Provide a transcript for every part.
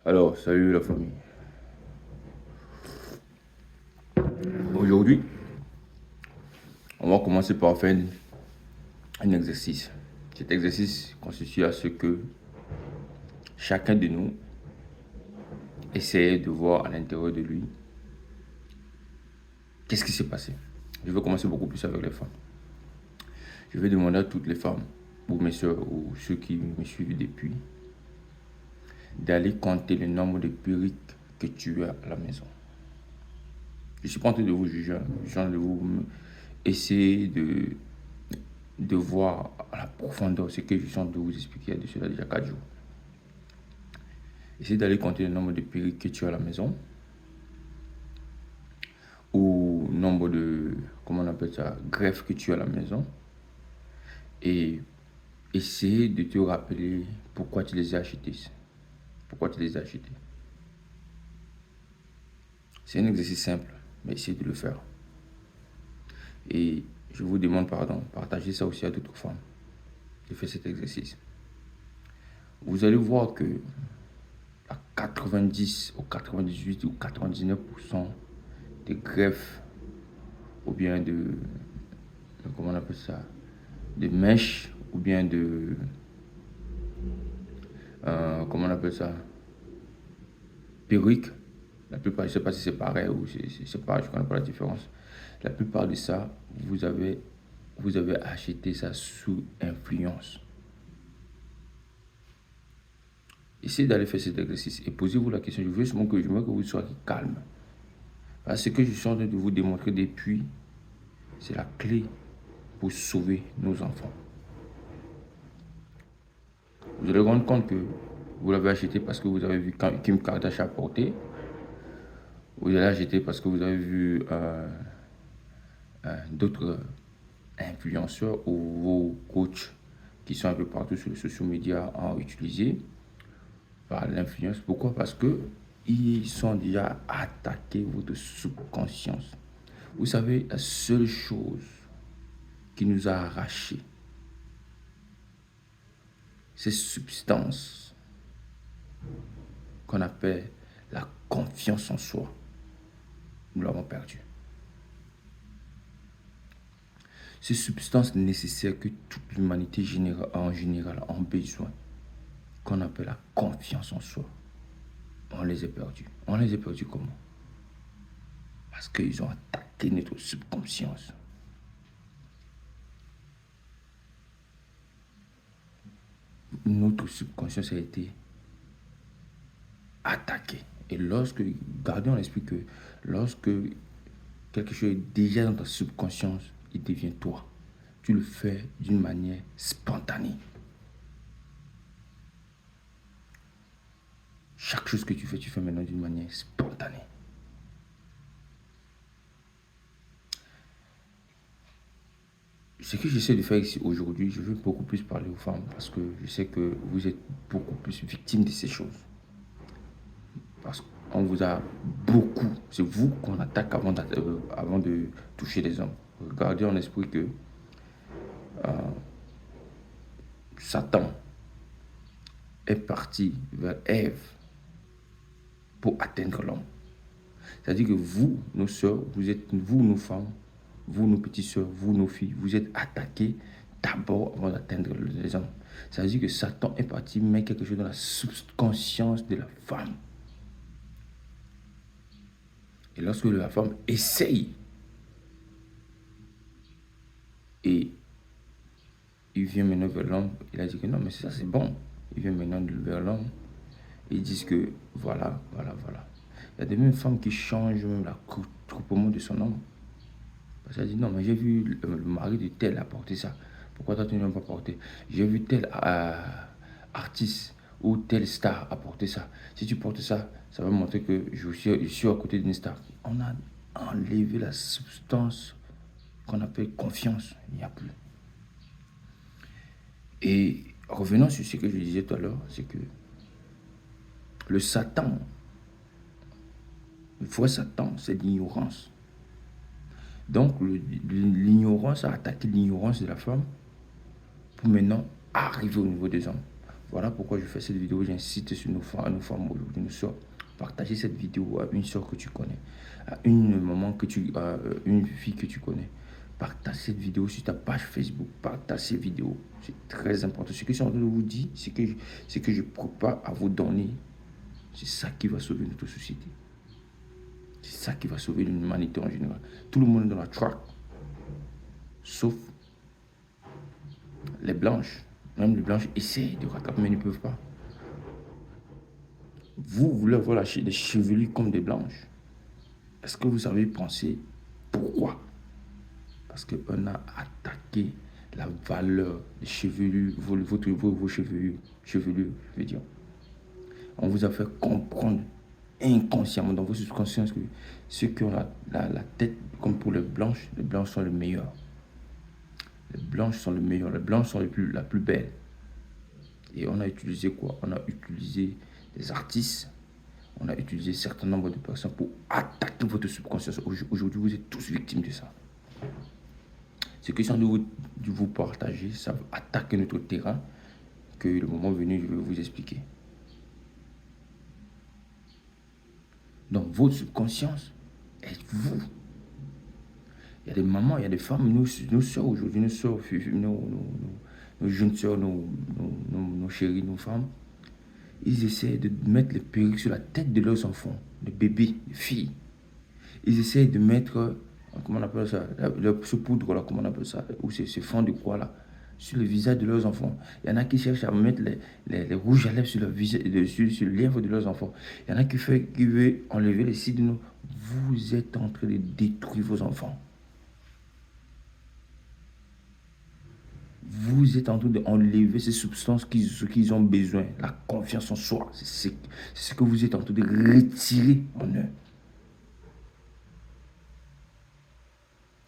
Alors, salut la famille. Aujourd'hui, on va commencer par faire un exercice. Cet exercice consiste à ce que chacun de nous essaie de voir à l'intérieur de lui qu'est-ce qui s'est passé. Je vais commencer beaucoup plus avec les femmes. Je vais demander à toutes les femmes, ou mes soeurs, ou ceux qui me suivent depuis, d'aller compter le nombre de perruques que tu as à la maison. Je ne suis pas en train de vous juger, je suis en train de vous essayer de voir à la profondeur ce que je suis en train de vous expliquer de cela déjà 4 jours. Essayez d'aller compter le nombre de perruques que tu as à la maison, ou nombre de, comment on appelle ça, greffes que tu as à la maison, et essayez de te rappeler pourquoi tu les as achetés. Pourquoi tu les as achetés. C'est un exercice simple, mais essayez de le faire. Et je vous demande pardon, partagez ça aussi à d'autres femmes qui font cet exercice. Vous allez voir que à 90 ou 98 ou 99% des greffes ou bien comment on appelle ça, de mèches ou bien comment on appelle ça, perruques. La plupart, je ne sais pas si c'est pareil ou c'est pas, je ne connais pas la différence. La plupart de ça, vous avez acheté ça sous influence. Essayez d'aller faire cet exercice et posez-vous la question. Je veux seulement que vous soyez calme. Parce que ce que je suis en train de vous démontrer depuis, c'est la clé pour sauver nos enfants. Vous allez rendre compte que vous l'avez acheté parce que vous avez vu Kim Kardashian porter. Vous allez acheter parce que vous avez vu d'autres influenceurs ou vos coachs qui sont un peu partout sur les social media ont utilisé par l'influence. Pourquoi? Parce que ils sont déjà attaqués votre subconscience. Vous savez, la seule chose qui nous a arrachés, ces substances qu'on appelle la confiance en soi, nous l'avons perdue. Ces substances nécessaires que toute l'humanité en général a besoin, qu'on appelle la confiance en soi, on les a perdues. On les a perdues comment? Parce qu'ils ont attaqué notre subconscience. Notre subconscience a été attaqué. Et gardons en l'esprit que lorsque quelque chose est déjà dans ta subconscience, il devient toi. Tu le fais d'une manière spontanée. Chaque chose que tu fais maintenant d'une manière spontanée. Ce que j'essaie de faire ici aujourd'hui, je veux beaucoup plus parler aux femmes parce que je sais que vous êtes beaucoup plus victimes de ces choses. Parce qu'on vous a beaucoup, c'est vous qu'on attaque avant de toucher les hommes. Gardez en esprit que Satan est parti vers Ève pour atteindre l'homme. C'est-à-dire que vous, nos soeurs, vous, nos femmes, vous, nos petites soeurs, vous, nos filles, vous êtes attaqués d'abord avant d'atteindre les hommes. C'est-à-dire que Satan est parti mettre quelque chose dans la subconscience de la femme. Et lorsque la femme essaye, et il vient maintenant vers l'homme, il a dit que non, mais ça c'est bon. Il vient maintenant vers l'homme, ils disent que voilà. Il y a des mêmes femmes qui changent même l'attroupement de son homme. Parce qu'elle dit non, mais j'ai vu le mari de tel apporter ça. Pourquoi toi tu ne l'as pas porté? J'ai vu tel artiste ou tel star apporter ça. Si tu portes ça, ça va montrer que je suis à côté d'une star. On a enlevé la substance qu'on appelle confiance. Il n'y a plus. Et revenons sur ce que je disais tout à l'heure, c'est que le Satan, le vrai Satan, c'est l'ignorance. Donc l'ignorance a attaqué l'ignorance de la femme pour maintenant arriver au niveau des hommes. Voilà pourquoi je fais cette vidéo. J'incite sur nos femmes aujourd'hui, nos soeurs. Partagez cette vidéo à une soeur que tu connais, à une maman à une fille que tu connais. Partage cette vidéo sur ta page Facebook. Partage cette vidéo. C'est très important. Ce que je suis en train de vous dire, c'est que je prépare à vous donner. C'est ça qui va sauver notre société. C'est ça qui va sauver l'humanité en général. Tout le monde est dans la track. Sauf les blanches. Même les blanches essayent de rattraper, mais ne peuvent pas. Vous voulez avoir des chevelures comme des blanches. Est-ce que vous avez pensé pourquoi? Parce qu'on a attaqué la valeur des chevelures, vos chevelures, je veux dire. On vous a fait comprendre inconsciemment dans vos subconsciences que ceux qui ont la tête comme pour les blanches sont les meilleurs. Les blanches sont les meilleurs, les blanches sont la plus belle. Et on a utilisé quoi? On a utilisé des artistes, on a utilisé un certain nombre de personnes pour attaquer votre subconscience. Aujourd'hui, vous êtes tous victimes de ça. Ce que je suis en train de vous partager, ça va attaquer notre terrain, que le moment venu, je vais vous expliquer. Donc, votre subconscience est vous. Il y a des mamans, il y a des femmes, nos soeurs aujourd'hui, nos soeurs, nos jeunes soeurs, nos chéries, nos femmes, ils essaient de mettre les perruques sur la tête de leurs enfants, les bébés, les filles. Ils essaient de mettre, comment on appelle ça, ce poudre là, comment on appelle ça, ou ce fond de quoi là, sur le visage de leurs enfants. Il y en a qui cherchent à mettre les rouges à lèvres sur le visage, sur le lèvre de leurs enfants. Il y en a qui veulent enlever les cils de nous. Vous êtes en train de détruire vos enfants. Vous êtes en train d'enlever ces substances qu'ils ont besoin. La confiance en soi, c'est ce que vous êtes en train de retirer en eux.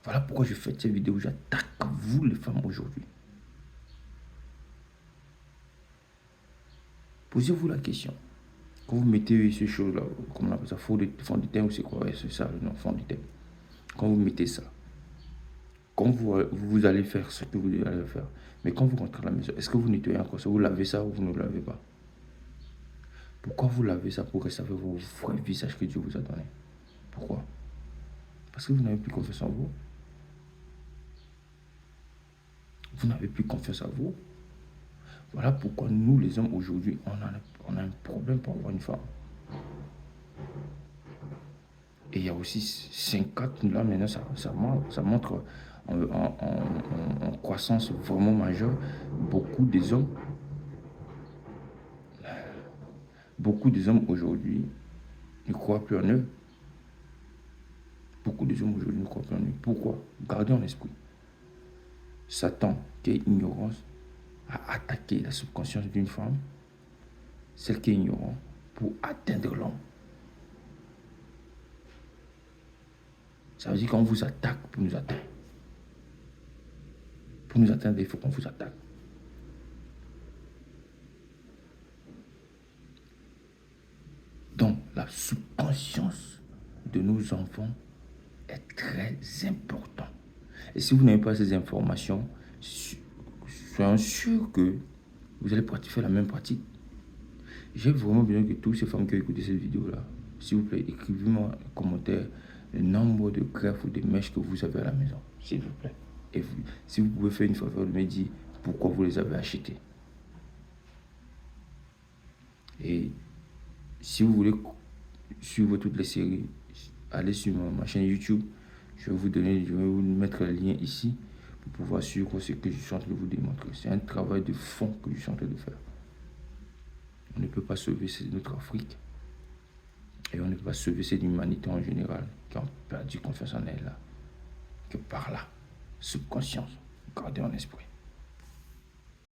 Voilà pourquoi je fais cette vidéo. J'attaque vous les femmes aujourd'hui. Posez-vous la question. Quand vous mettez ces choses-là, comment on appelle ça, fond de teint ou c'est quoi? Ouais, c'est ça, non, fond de teint. Quand vous mettez ça, quand vous allez faire ce que vous allez faire, mais quand vous rentrez à la maison, est-ce que vous nettoyez encore ça? Vous lavez ça ou vous ne le lavez pas? Pourquoi vous lavez ça? Pour rester avec vos vrais visages que Dieu vous a donné. Pourquoi? Parce que vous n'avez plus confiance en vous. Vous n'avez plus confiance en vous. Voilà pourquoi nous, les hommes, aujourd'hui, on a un problème pour avoir une femme. Et il y a aussi 54, là maintenant, ça montre en croissance vraiment majeure. Beaucoup des hommes aujourd'hui ne croient plus en eux. Beaucoup des hommes aujourd'hui ne croient plus en eux. Pourquoi? Gardez en esprit. Satan, qui est ignorance, a attaqué la subconscience d'une femme, celle qui est ignorante, pour atteindre l'homme. Ça veut dire qu'on vous attaque pour nous atteindre. Pour nous atteindre, il faut qu'on vous attaque. Donc, la subconscience de nos enfants est très importante. Et si vous n'avez pas ces informations, soyez sûr que vous allez faire la même pratique. J'ai vraiment besoin que toutes ces femmes qui ont écouté cette vidéo-là, s'il vous plaît, écrivez-moi en commentaire le nombre de greffes ou de mèches que vous avez à la maison, s'il vous plaît. Et si vous pouvez faire une faveur de me dire pourquoi vous les avez achetées. Et si vous voulez suivre toutes les séries, allez sur ma chaîne YouTube. Je vais vous mettre le lien ici pour pouvoir suivre ce que je suis en train de vous démontrer. C'est un travail de fond que je suis en train de faire. On ne peut pas sauver notre Afrique. Et on ne peut pas sauver cette humanité en général qui ont perdu confiance en elle là. Que par là, subconscience, gardez en esprit.